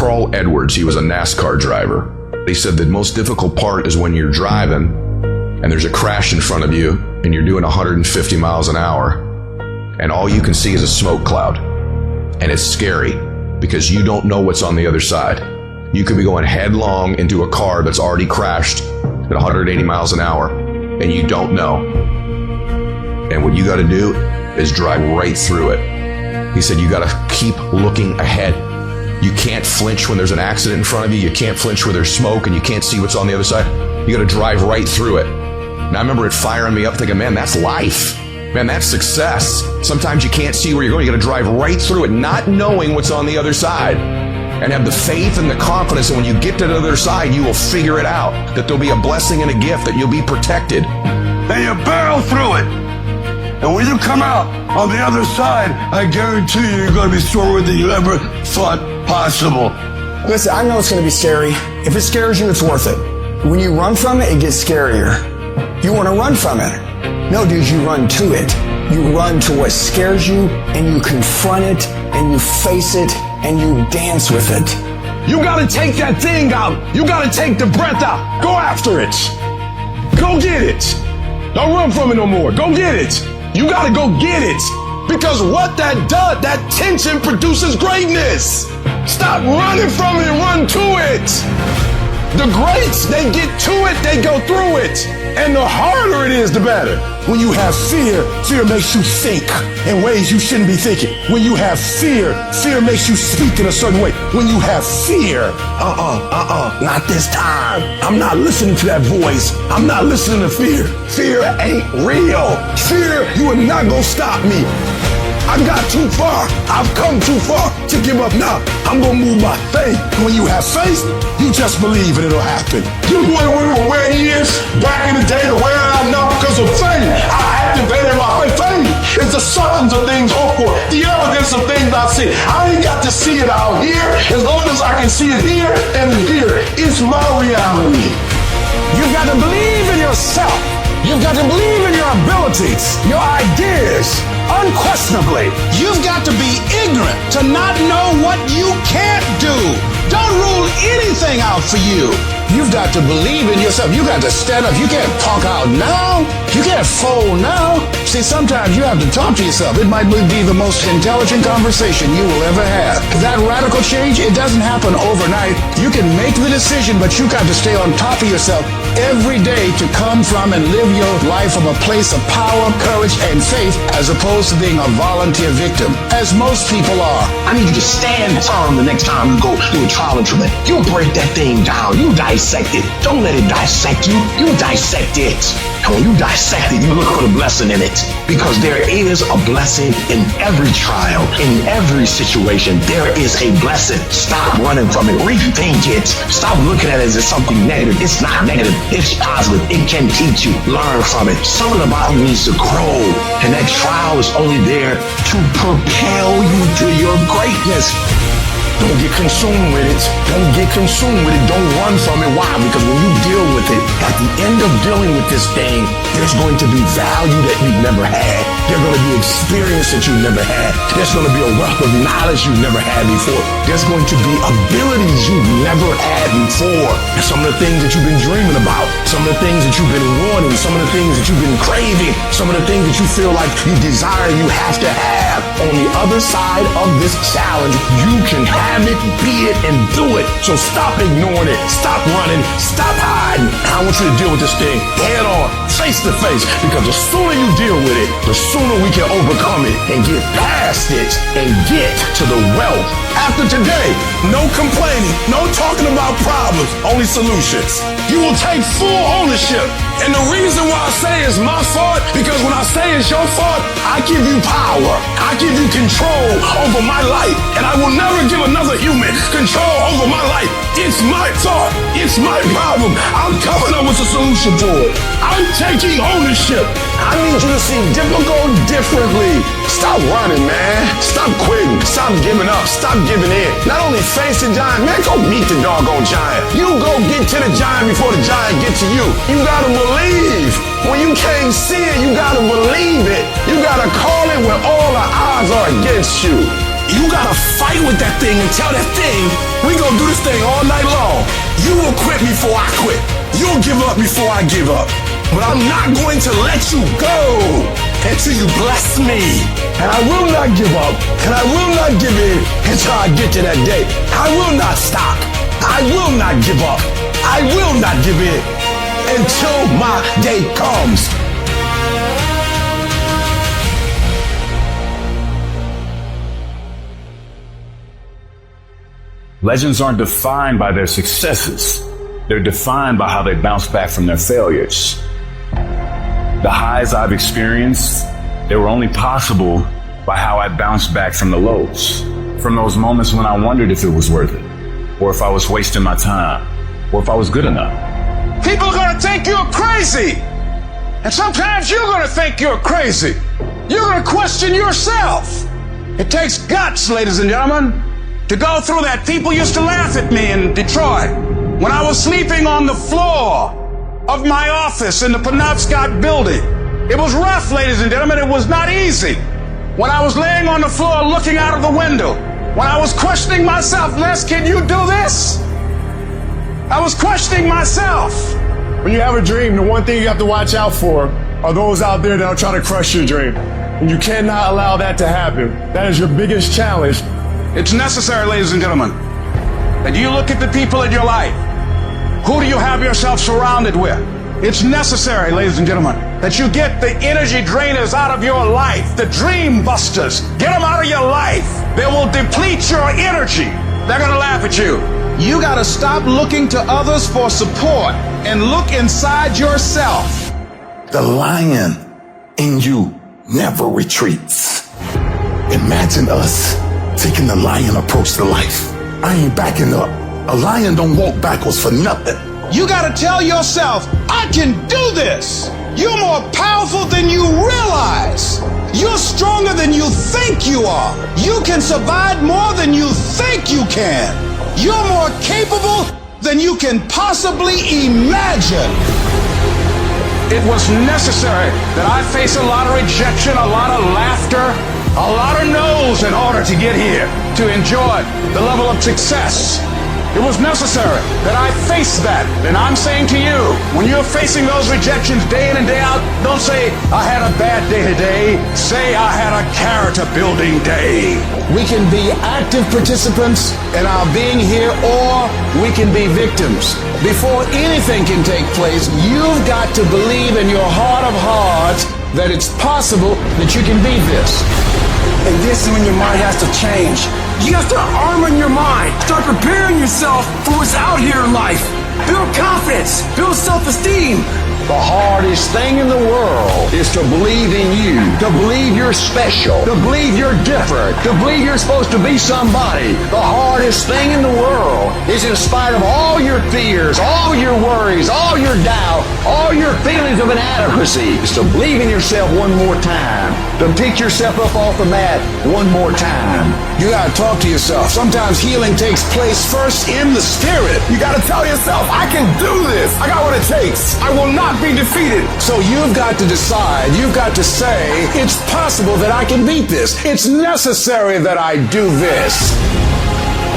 Carl Edwards. He was a NASCAR driver. He said the most difficult part is when you're driving and there's a crash in front of you and you're doing 150 miles an hour and all you can see is a smoke cloud. And it's scary because you don't know what's on the other side. You could be going headlong into a car that's already crashed at 180 miles an hour and you don't know. And what you got to do is drive right through it. He said you got to keep looking ahead. You can't flinch when there's an accident in front of you. You can't flinch where there's smoke and you can't see what's on the other side. You got to drive right through it. And I remember it firing me up thinking, man, that's life. Man, that's success. Sometimes you can't see where you're going. You got to drive right through it, not knowing what's on the other side. And have the faith and the confidence that when you get to the other side, you will figure it out. That there'll be a blessing and a gift, that you'll be protected. And you barrel through it. And when you come out on the other side, I guarantee you're going to be stronger than you ever thought possible. Listen, I know it's going to be scary. If it scares you, it's worth it. When you run from it, it gets scarier. You want to run from it. No, dude, you run to it. You run to what scares you, and you confront it, and you face it, and you dance with it. You got to take that thing out. You got to take the breath out. Go after it. Go get it. Don't run from it no more. Go get it. You got to go get it. Because what that does, that tension produces greatness. Stop running from it and run to it. The greats, they get to it, they go through it. And the harder it is, the better. When you have fear, fear makes you think in ways you shouldn't be thinking. When you have fear, fear makes you speak in a certain way. When you have fear, not this time. I'm not listening to that voice. I'm not listening to fear. Fear ain't real. Fear, you are not gonna stop me. I got too far. I've come too far to give up now. I'm gonna move my faith. When you have faith, you just believe and it'll happen. You went where he is back in the day to where I'm now because of faith. I activated my faith. Faith is the substance of things hoped for, the evidence of things not seen. I ain't got to see it out here. As long as I can see it here and here, it's my reality. You've got to believe in yourself. You've got to believe in your abilities, your ideas, unquestionably. You've got to be ignorant to not know what you can't do. Don't rule anything out for you. You've got to believe in yourself. You got to stand up. You can't talk out now. You can't fold now. See, sometimes you have to talk to yourself. It might be the most intelligent conversation you will ever have. That radical change, it doesn't happen overnight. You can make the decision, but you got to stay on top of yourself every day to come from and live your life from a place of power, courage, and faith, as opposed to being a volunteer victim, as most people are. I need you to stand firm the next time you go through a trial and tribulation. You break that thing down. You dissect it. Don't let it dissect you. You dissect it. And when you dissect it, you look for the blessing in it. Because there is a blessing in every trial, in every situation. There is a blessing. Stop running from it. Rethink it. Stop looking at it as something negative. It's not negative. It's positive. It can teach you. Learn from it. Some of the body needs to grow. And that trial is only there to propel you to your greatness. Don't get consumed with it. Don't get consumed with it. Don't run from it. Why? Because when you deal with it, at the end of dealing with this thing, there's going to be value that you've never had. There's going to be experience that you've never had. There's going to be a wealth of knowledge you've never had before. There's going to be abilities you've never had before. And some of the things that you've been dreaming about, some of the things that you've been wanting, some of the things that you've been craving, some of the things that you feel like you desire, you have to have. On the other side of this challenge, you can have it, be it, and do it. So stop ignoring it. Stop running. Stop hiding. I want you to deal with this thing head on, face to face, because the sooner you deal with it, the sooner we can overcome it and get past it and get to the wealth. After today, no complaining, no talking about problems, only solutions. You will take full ownership. And the reason why I say it's my fault, because when I say it's your fault, I give you power. I give you control over my life. And I will never give another human control over my life. It's my thought. It's my problem. I'm coming up with a solution for it. I'm taking ownership. I need you to see difficult differently. Stop running, man. Stop quitting. Stop giving up. Stop giving in. Not only face the giant, man, go meet the doggone giant. You go get to the giant before the giant gets to you. You gotta believe. When you can't see it, you gotta believe it. You gotta call it when all the odds are against you. You gotta fight with that thing and tell that thing, we gonna do this thing all night long. You will quit before I quit. You'll give up before I give up. But I'm not going to let you go until you bless me. And I will not give up. And I will not give in until I get to that day. I will not stop. I will not give up. I will not give in until my day comes. Legends aren't defined by their successes. They're defined by how they bounce back from their failures. The highs I've experienced, they were only possible by how I bounced back from the lows. From those moments when I wondered if it was worth it, or if I was wasting my time, or if I was good enough. People are gonna think you're crazy. And sometimes you're gonna think you're crazy. You're gonna question yourself. It takes guts, ladies and gentlemen, to go through that. People used to laugh at me in Detroit when I was sleeping on the floor of my office in the Penobscot building. It was rough, ladies and gentlemen. It was not easy. When I was laying on the floor looking out of the window, when I was questioning myself, Les, can you do this? I was questioning myself. When you have a dream, the one thing you have to watch out for are those out there that are trying to crush your dream. And you cannot allow that to happen. That is your biggest challenge. It's necessary, ladies and gentlemen, that you look at the people in your life. Who do you have yourself surrounded with? It's necessary, ladies and gentlemen, that you get the energy drainers out of your life, the dream busters. Get them out of your life. They will deplete your energy. They're going to laugh at you. You got to stop looking to others for support and look inside yourself. The lion in you never retreats. Imagine us taking the lion approach to life. I ain't backing up. A lion don't walk backwards for nothing. You got to tell yourself, I can do this. You're more powerful than you realize. You're stronger than you think you are. You can survive more than you think you can. You're more capable than you can possibly imagine. It was necessary that I face a lot of rejection, a lot of laughter, a lot of no's in order to get here, to enjoy the level of success. It was necessary that I face that. And I'm saying to you, when you're facing those rejections day in and day out, don't say, I had a bad day today. Say, I had a character building day. We can be active participants in our being here, or we can be victims. Before anything can take place, you've got to believe in your heart of hearts that it's possible that you can be this. And this is when your mind has to change. You have to armor your mind. Start preparing yourself for what's out here in life. Build confidence. Build self-esteem. The hardest thing in the world is to believe in you, to believe you're special, to believe you're different, to believe you're supposed to be somebody. The hardest thing in the world is, in spite of all your fears, all your worries, all your doubt, all your feelings of inadequacy, is to believe in yourself one more time, to pick yourself up off the mat one more time. You gotta talk to yourself. Sometimes healing takes place first in the spirit. You gotta tell yourself, I can do this. I got what it takes. I will not be defeated. So you've got to decide, you've got to say, it's possible that I can beat this. It's necessary that I do this.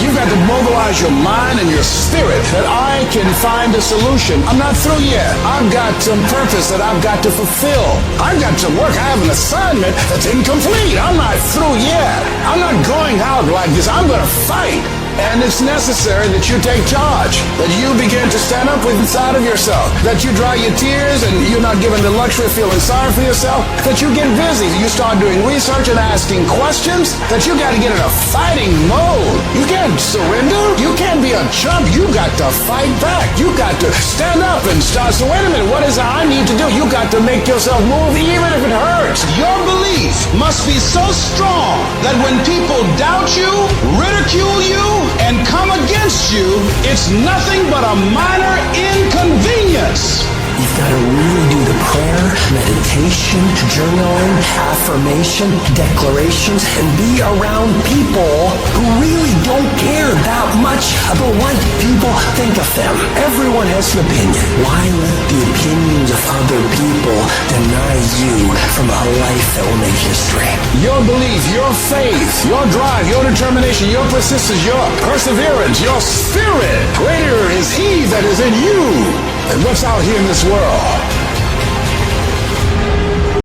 You've got to mobilize your mind and your spirit that I can find a solution. I'm not through yet. I've got some purpose that I've got to fulfill. I've got some work. I have an assignment that's incomplete. I'm not through yet. I'm not going out like this. I'm going to fight. And it's necessary that you take charge, that you begin to stand up with inside of yourself, that you dry your tears and you're not given the luxury of feeling sorry for yourself, that you get busy, you start doing research and asking questions, that you got to get in a fighting mode. You can't surrender. You can't be a chump. You got to fight back. You got to stand up and start. So wait a minute, what is it I need to do? You got to make yourself move even if it hurts. Your belief must be so strong that when people doubt you, ridicule you, and come against you, it's nothing but a minor inconvenience. You've got to really do the prayer, meditation, journaling, affirmation, declarations, and be around people who really don't care that much about what people think of them. Everyone has an opinion. Why let the opinions of other people deny you from a life that will make history? Your belief, your faith, your drive, your determination, your persistence, your perseverance, your spirit. Greater is He that is in you than what's out here in this world.